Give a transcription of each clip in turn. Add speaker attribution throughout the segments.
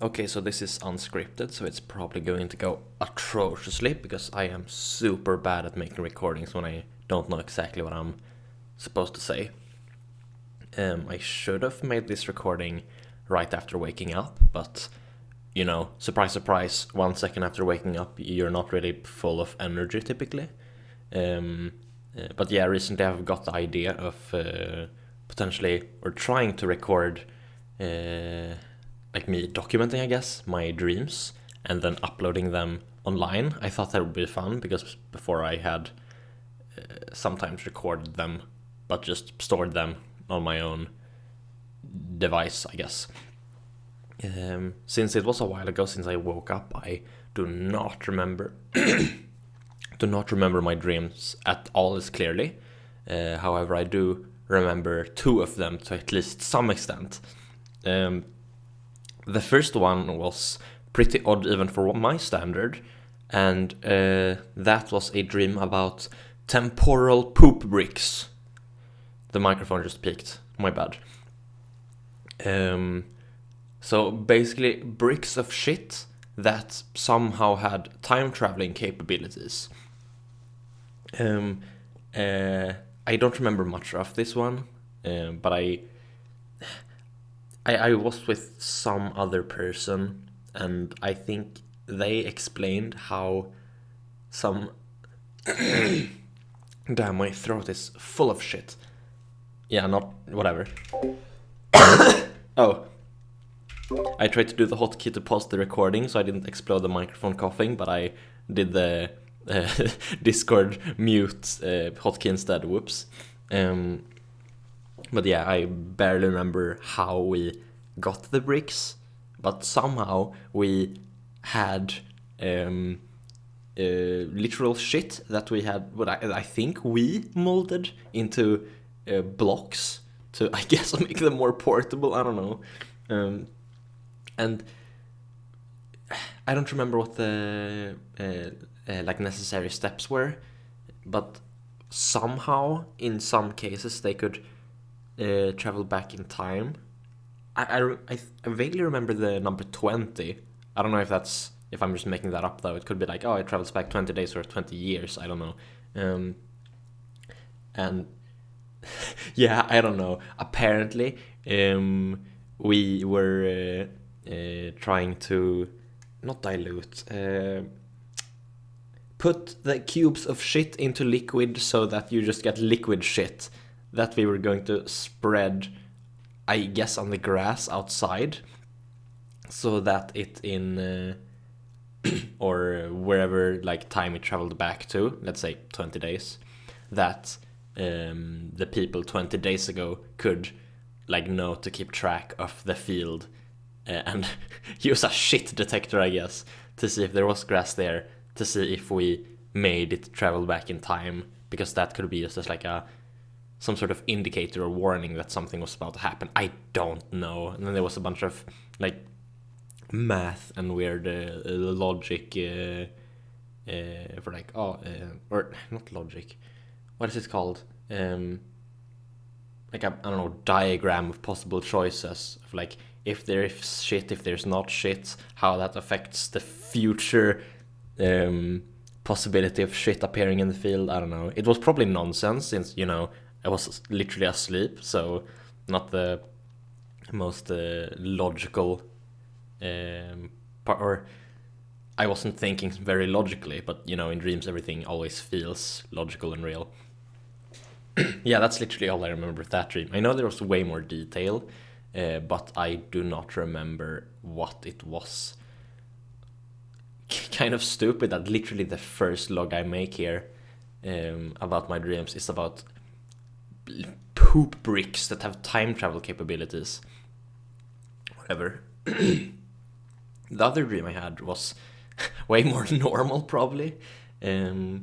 Speaker 1: Okay, so this is unscripted, so it's probably going to go atrociously because I am super bad at making recordings when I don't know exactly what I'm supposed to say. I should have made this recording right after waking up, but you know, surprise, surprise, 1 second after waking up, you're not really full of energy typically. But yeah, recently I've got the idea of potentially or trying to record like me documenting, I guess, my dreams and then uploading them online. I thought that would be fun because before I had sometimes recorded them but just stored them on my own device, I guess. Since it was a while ago since I woke up, I do not remember my dreams at all as clearly. However, I do remember two of them to at least some extent. The first one was pretty odd even for my standard, and that was a dream about temporal poop bricks. The microphone just peaked, my bad. So basically bricks of shit that somehow had time traveling capabilities. I don't remember much of this one, but I was with some other person, and I think they explained how some... Damn, my throat is full of shit. Yeah, not... whatever. Oh. I tried to do the hotkey to pause the recording, so I didn't explode the microphone coughing, but I did the Discord mute hotkey instead. Whoops. But yeah, I barely remember how we got the bricks, but somehow we had literal shit that we had, what I think we molded into blocks to, I guess, make them more portable. I don't know. And I don't remember what the like necessary steps were, but somehow in some cases they could travel back in time. I vaguely remember the number 20. I don't know if I'm just making that up though. It could be like, oh, it travels back 20 days or 20 years. I don't know. And yeah, I don't know. Apparently, we were trying to not dilute, put the cubes of shit into liquid so that you just get liquid shit that we were going to spread, I guess, on the grass outside, so that it in or wherever like time it traveled back to, let's say 20 days, that the people 20 days ago could like know to keep track of the field and use a shit detector, I guess, to see if there was grass there, to see if we made it travel back in time, because that could be used as like some sort of indicator or warning that something was about to happen. I don't know. And then there was a bunch of like math and weird logic for like or not logic. What is it called? Like I don't know, diagram of possible choices of like if there is shit, if there's not shit, how that affects the future possibility of shit appearing in the field. I don't know. It was probably nonsense since, you know, I was literally asleep, so not the most logical part, or I wasn't thinking very logically, but you know, in dreams everything always feels logical and real. Yeah, that's literally all I remember of that dream. I know there was way more detail, but I do not remember what it was. Kind of stupid that literally the first log I make here about my dreams is about poop bricks that have time travel capabilities. Whatever. The other dream I had was way more normal, probably. It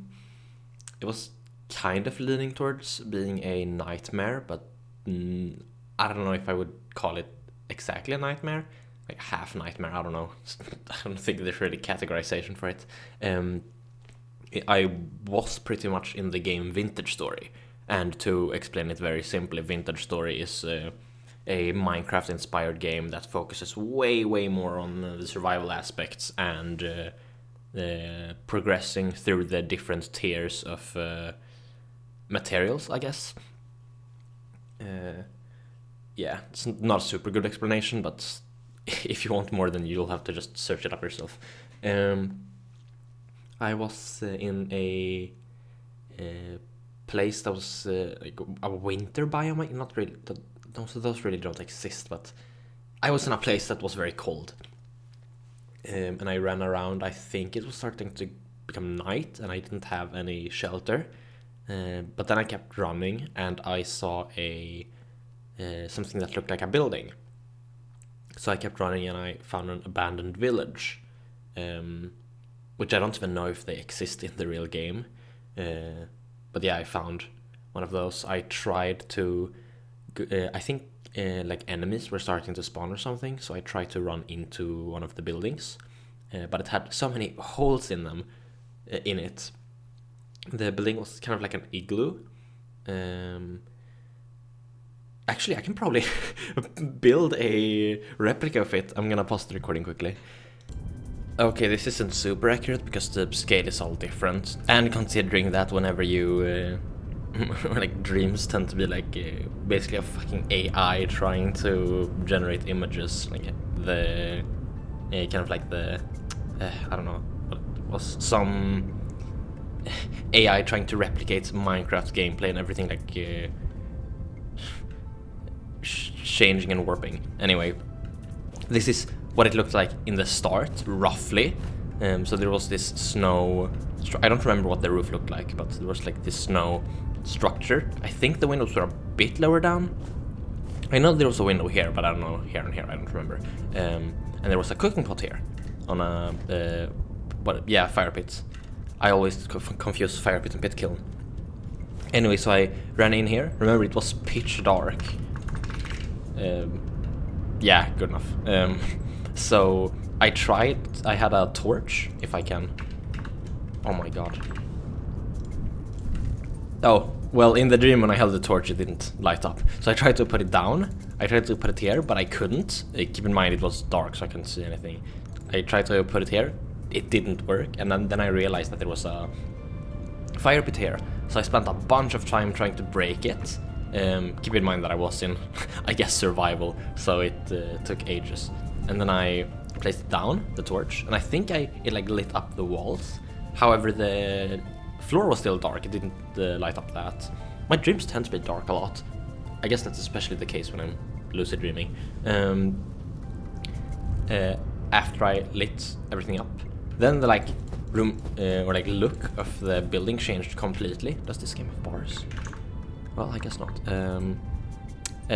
Speaker 1: was kind of leaning towards being a nightmare, but I don't know if I would call it exactly a nightmare. Like half nightmare, I don't know. I don't think there's really categorization for it. I was pretty much in the game Vintage Story, and to explain it very simply, Vintage Story is a Minecraft-inspired game that focuses way more on the survival aspects and progressing through the different tiers of materials, I guess. Yeah, it's not a super good explanation, but if you want more, then you'll have to just search it up yourself. I was in a place that was like a winter biome. Not really. Those really don't exist, but I was in a place that was very cold. And I ran around. I think it was starting to become night, and I didn't have any shelter. But then I kept running, and I saw something that looked like a building. So I kept running, and I found an abandoned village, which I don't even know if they exist in the real game. But yeah, I found one of those. I tried to... I think like enemies were starting to spawn or something, so I tried to run into one of the buildings, but it had so many holes in them, in it. The building was kind of like an igloo. Actually, I can probably build a replica of it. I'm gonna pause the recording quickly. Okay, this isn't super accurate because the scale is all different, and considering that whenever you like dreams tend to be like basically a fucking AI trying to generate images, like the kind of like the I don't know, what was some AI trying to replicate Minecraft gameplay and everything, like changing and warping. Anyway, this is what it looked like in the start, roughly. So there was this snow. I don't remember what the roof looked like, but there was like this snow structure. I think the windows were a bit lower down. I know there was a window here, but I don't know here and here. I don't remember. And there was a cooking pot here on a fire pit. I always confuse fire pit and pit kiln. Anyway, so I ran in here. Remember, it was pitch dark. Yeah, good enough. So I tried. I had a torch, if I can. Oh my god. Oh, well, in the dream when I held the torch, it didn't light up. So I tried to put it down. I tried to put it here, but I couldn't. Keep in mind, it was dark, so I couldn't see anything. I tried to put it here. It didn't work. And then I realized that there was a fire pit here. So I spent a bunch of time trying to break it. Keep in mind that I was in, I guess, survival, so it took ages. And then I placed it down, the torch, and I think it like lit up the walls. However, the floor was still dark. It didn't light up that. My dreams tend to be dark a lot. I guess that's especially the case when I'm lucid dreaming. After I lit everything up, then the like room or like look of the building changed completely. Does this game have bars? Well, I guess not.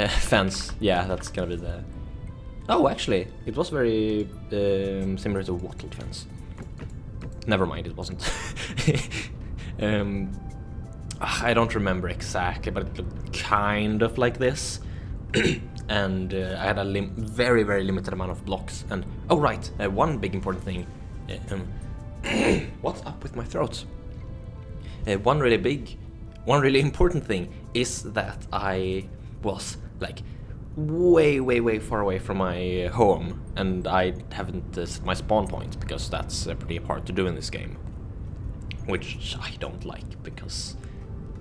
Speaker 1: Fence. Yeah, that's gonna be the... Oh, actually, it was very similar to a wattled fence. Never mind, it wasn't. I don't remember exactly, but it looked kind of like this. And I had a very limited amount of blocks. And oh right, one big important thing. What's up with my throat? One really important thing is that I was like way far away from my home, and I haven't set my spawn point because that's pretty hard to do in this game, which I don't like because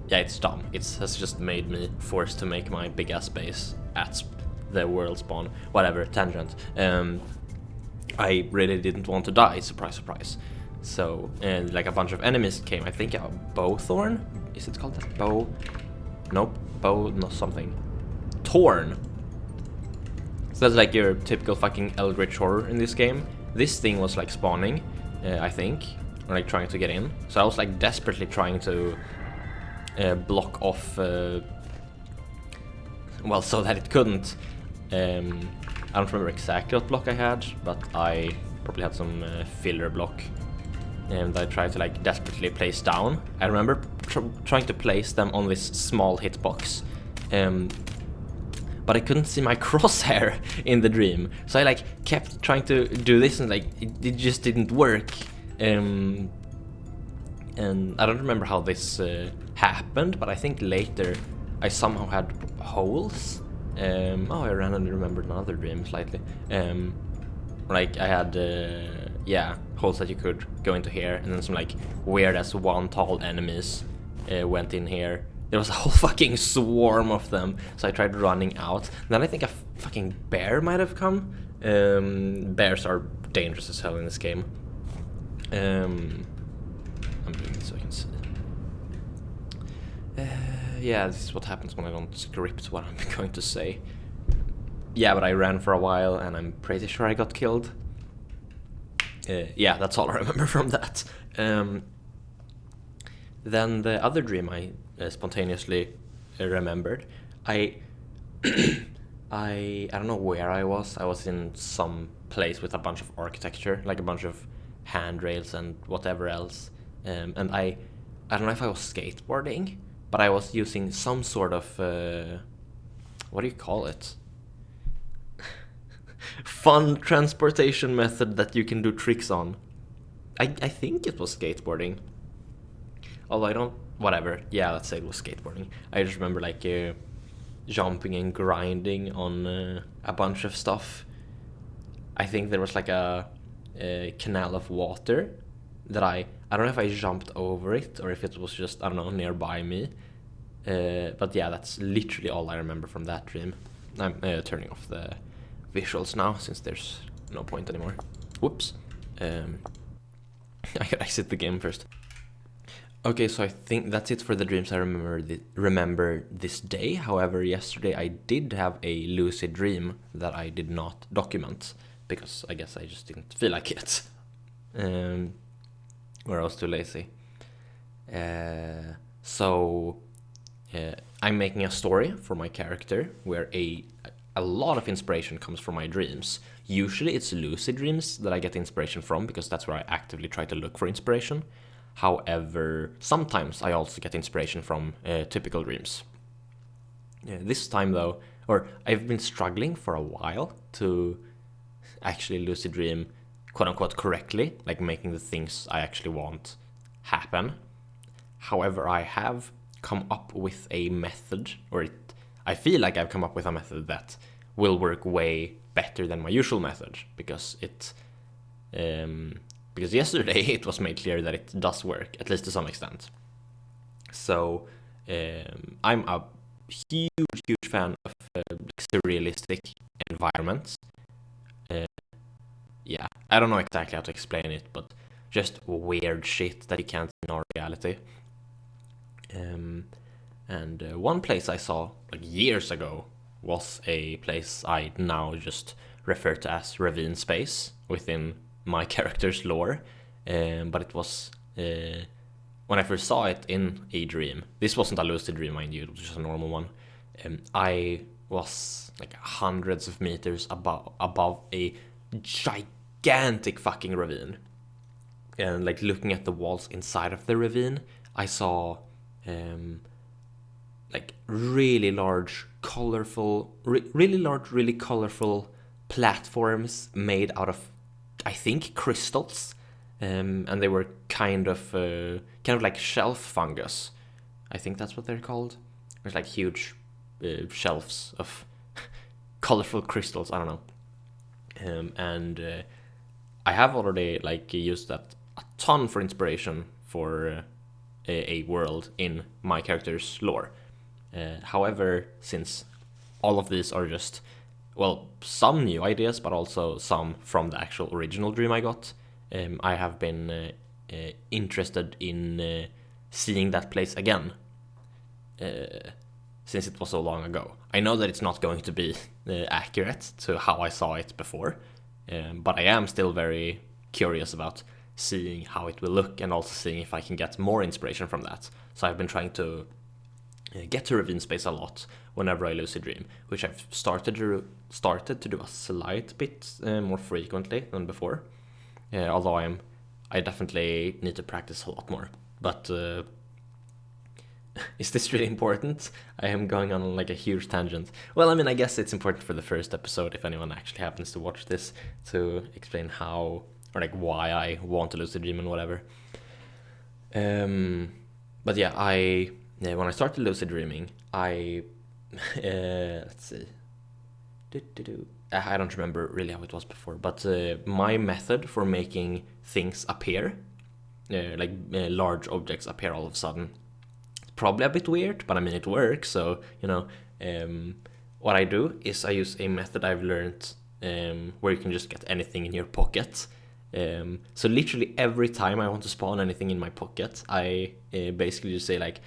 Speaker 1: yeah, it's dumb. It has just made me forced to make my big ass base at the world spawn. Whatever, tangent. I really didn't want to die, surprise. So, like a bunch of enemies came. I think a bowthorn? Is it called that? Bow? Nope. Bow, no something. Torn. So that's like your typical fucking eldritch horror in this game. This thing was like spawning, I think, or like trying to get in. So I was like desperately trying to block off, well, so that it couldn't. I don't remember exactly what block I had, but I probably had some filler block. And I tried to like desperately place down. I remember trying to place them on this small hitbox, but I couldn't see my crosshair in the dream. So I like kept trying to do this, and like it just didn't work. And I don't remember how this happened, but I think later I somehow had holes I randomly remembered another dream slightly. Like I had holes that you could go into here, and then some like weird as one tall enemies went in here. There was a whole fucking swarm of them, so I tried running out. Then I think a fucking bear might have come. Bears are dangerous as hell in this game. I'm doing this so I can see. Yeah, this is what happens when I don't script what I'm going to say. Yeah, but I ran for a while, and I'm pretty sure I got killed. Yeah, that's all I remember from that. Then the other dream I spontaneously remembered. I don't know where I was. I was in some place with a bunch of architecture, like a bunch of handrails and whatever else. And I don't know if I was skateboarding, but I was using some sort of what do you call it? Fun transportation method that you can do tricks on. I think it was skateboarding. Although I don't, whatever. Yeah, let's say it was skateboarding. I just remember like jumping and grinding on a bunch of stuff. I think there was like a canal of water that I don't know if I jumped over it or if it was just, I don't know, nearby me. But yeah, that's literally all I remember from that dream. I'm turning off the visuals now since there's no point anymore. Whoops. I gotta exit the game first. Okay, so I think that's it for the dreams I remember this day. However, yesterday I did have a lucid dream that I did not document because I guess I just didn't feel like it. Or I was too lazy. So I'm making a story for my character where a lot of inspiration comes from my dreams. Usually it's lucid dreams that I get inspiration from because that's where I actively try to look for inspiration. However, sometimes I also get inspiration from typical dreams. This time though, or I've been struggling for a while to actually lucid dream quote-unquote correctly, like making the things I actually want happen. However, I have come up with a method, I feel like I've come up with a method that will work way better than my usual method, because yesterday it was made clear that it does work, at least to some extent. So I'm a huge fan of surrealistic environments. Yeah, I don't know exactly how to explain it, but just weird shit that you can't see in our reality. And one place I saw like years ago was a place I now just refer to as ravine space within my character's lore. But it was when I first saw it in a dream. This wasn't a lucid dream, mind you, it was just a normal one. I was like hundreds of meters above a gigantic fucking ravine. And like looking at the walls inside of the ravine, I saw like really large, really colorful platforms made out of, I think, crystals, and they were kind of like shelf fungus. I think that's what they're called. There's like huge shelves of colorful crystals. I don't know, and I have already like used that a ton for inspiration for a world in my character's lore. However, since all of these are just, well, some new ideas, but also some from the actual original dream I got, I have been interested in seeing that place again, since it was so long ago. I know that it's not going to be accurate to how I saw it before, but I am still very curious about seeing how it will look and also seeing if I can get more inspiration from that. So I've been trying to get to ravine space a lot whenever I lucid dream, which I've started to do a slight bit more frequently than before. Although I definitely need to practice a lot more. But is this really important? I am going on like a huge tangent. Well, I mean, I guess it's important for the first episode, if anyone actually happens to watch this, to explain how or like why I want to lucid dream and whatever. But yeah, when I started lucid dreaming, I let's see, I don't remember really how it was before, but my method for making things appear, large objects appear all of a sudden, it's probably a bit weird, but I mean it works. So what I do is I use a method I've learned where you can just get anything in your pocket. So literally every time I want to spawn anything in my pocket, I basically just say like,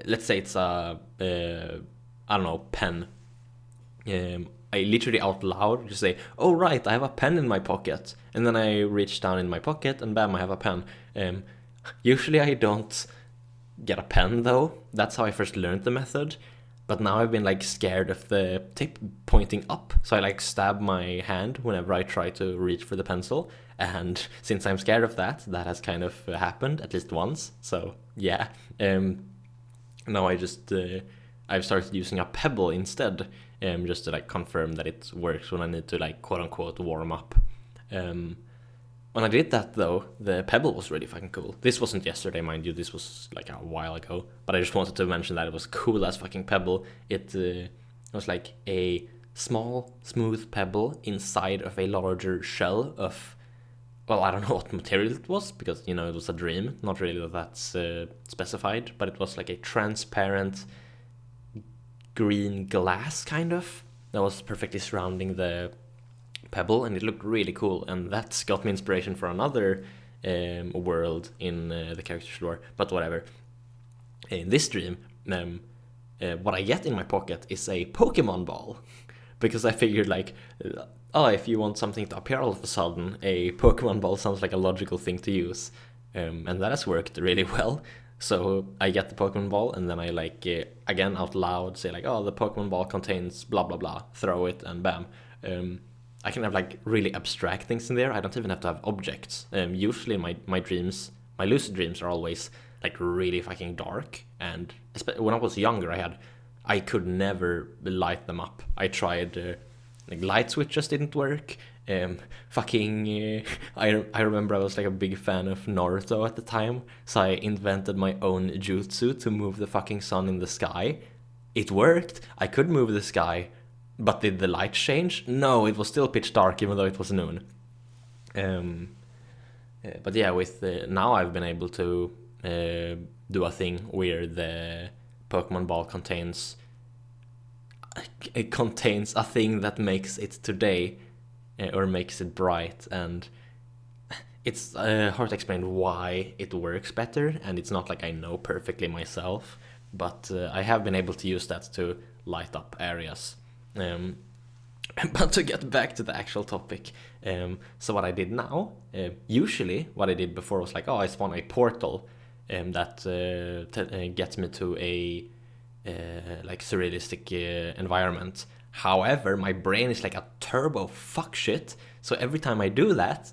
Speaker 1: let's say it's a I don't know, pen. I literally out loud just say, oh right, I have a pen in my pocket, and then I reach down in my pocket and bam, I have a pen. Usually I don't get a pen though. That's how I first learned the method. But now I've been like scared of the tip pointing up, so I like stab my hand whenever I try to reach for the pencil. And since I'm scared of that, that has kind of happened at least once. So yeah, now I've started using a pebble instead, just to like confirm that it works when I need to like quote unquote warm up. When I did that though, the pebble was really fucking cool. This wasn't yesterday, mind you, this was like a while ago, but I just wanted to mention that it was cool as fucking pebble. It was like a small, smooth pebble inside of a larger shell of, well, I don't know what material it was, because, it was a dream, not really that that's specified, but it was like a transparent green glass, kind of, that was perfectly surrounding the pebble, and it looked really cool, and that's got me inspiration for another world in the character's lore, but whatever. In this dream, what I get in my pocket is a Pokemon ball, because I figured like, if you want something to appear all of a sudden, a Pokemon ball sounds like a logical thing to use, and that has worked really well. So I get the Pokemon ball, and then I like, again out loud say like, the Pokemon ball contains blah blah blah, throw it, and bam. I can have like really abstract things in there. I don't even have to have objects. Usually my dreams, my lucid dreams are always like really fucking dark, and when I was younger I could never light them up. I tried, like light switches didn't work. I remember I was like a big fan of Naruto at the time, so I invented my own jutsu to move the fucking sun in the sky. It worked. I could move the sky, but did the light change? No, it was still pitch dark even though it was noon. But yeah, with now I've been able to do a thing where the Pokemon ball contains a thing that makes it today, or makes it bright, and it's hard to explain why it works better, and it's not like I know perfectly myself, but I have been able to use that to light up areas. But to get back to the actual topic, so what I did now, usually what I did before was like, I spawn a portal that gets me to a like surrealistic environment. However, my brain is like a turbo fuck shit, so every time I do that,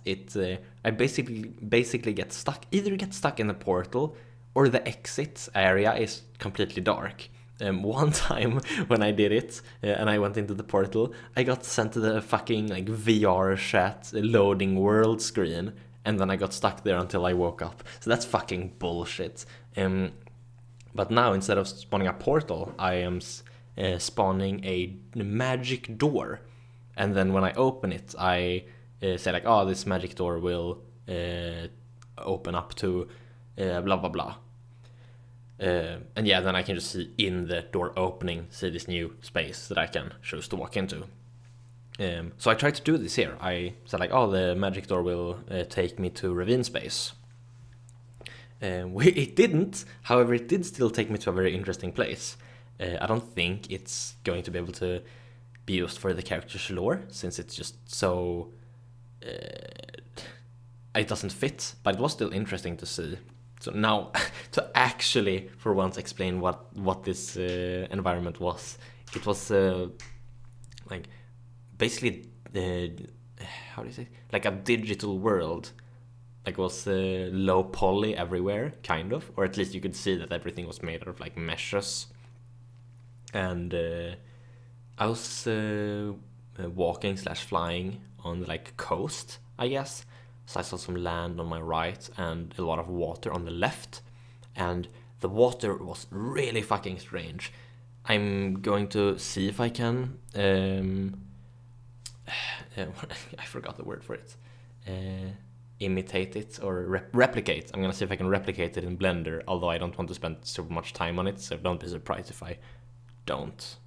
Speaker 1: I basically get stuck. Either get stuck in the portal, or the exit area is completely dark. One time when I did it, and I went into the portal, I got sent to the fucking like VR chat loading world screen, and then I got stuck there until I woke up. So that's fucking bullshit. But now, instead of spawning a portal, I am spawning a magic door, and then when I open it, I say like, this magic door will open up to blah blah blah. And yeah, then I can just see in the door opening, see this new space that I can choose to walk into. So I tried to do this here. I said like, the magic door will take me to ravine space. It didn't, however, it did still take me to a very interesting place. I don't think it's going to be able to be used for the character's lore, since it's just so... it doesn't fit, but it was still interesting to see. So now, to actually, for once, explain what this environment was. It was, like, basically, how do you say? Like a digital world. Like, it was low poly everywhere, kind of. Or at least you could see that everything was made out of, like, meshes. And I was walking / flying on the, like, coast, I guess. So I saw some land on my right and a lot of water on the left. And the water was really fucking strange. I'm going to see if I can I forgot the word for it. Imitate it or replicate. I'm gonna see if I can replicate it in Blender, although I don't want to spend super much time on it, so don't be surprised if I don't.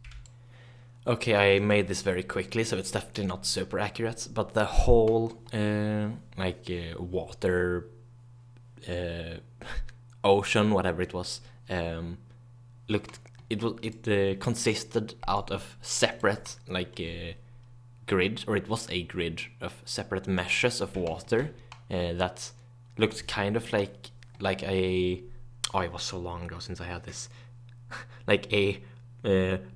Speaker 1: Okay, I made this very quickly, so it's definitely not super accurate, but the whole water ocean, whatever it was, consisted out of separate grid, or it was a grid of separate meshes of water that looked kind of like a, oh, it was so long ago since I had this, like a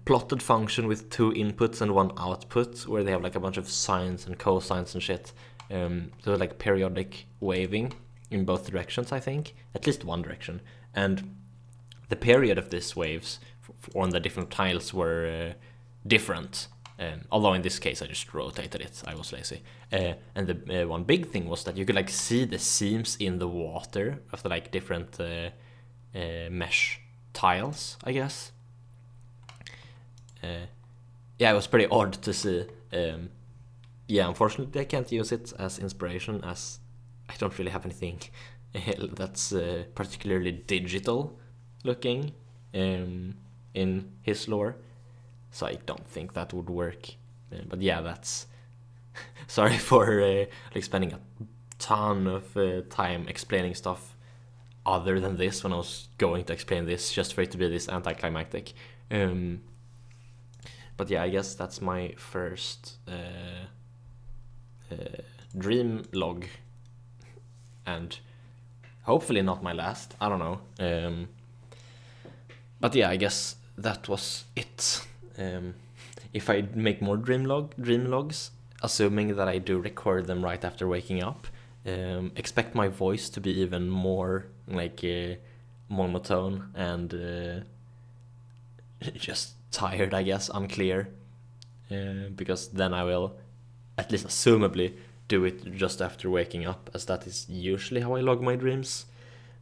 Speaker 1: plotted function with 2 inputs and 1 output, where they have like a bunch of sines and cosines and shit. So like periodic waving in both directions, I think, at least one direction, and the period of these waves on the different tiles were different. Although in this case I just rotated it, I was lazy. And the one big thing was that you could like see the seams in the water of the like different mesh tiles, I guess. Yeah, it was pretty odd to see. Yeah, unfortunately I can't use it as inspiration, as I don't really have anything that's particularly digital looking in his lore, so I don't think that would work. But yeah, that's sorry for like spending a ton of time explaining stuff other than this when I was going to explain this, just for it to be this anticlimactic. But yeah, I guess that's my first dream log, and hopefully not my last, I don't know. But yeah, I guess that was it. If I make more dream logs, assuming that I do record them right after waking up, expect my voice to be even more like monotone and just tired, I guess, unclear, because then I will, at least assumably, do it just after waking up, as that is usually how I log my dreams.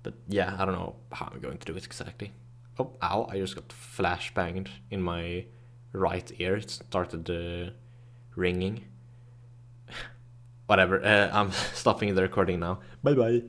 Speaker 1: But yeah, I don't know how I'm going to do it exactly. Oh, ow, I just got flash banged in my right ear. It started ringing. Whatever, I'm stopping the recording now. Bye bye.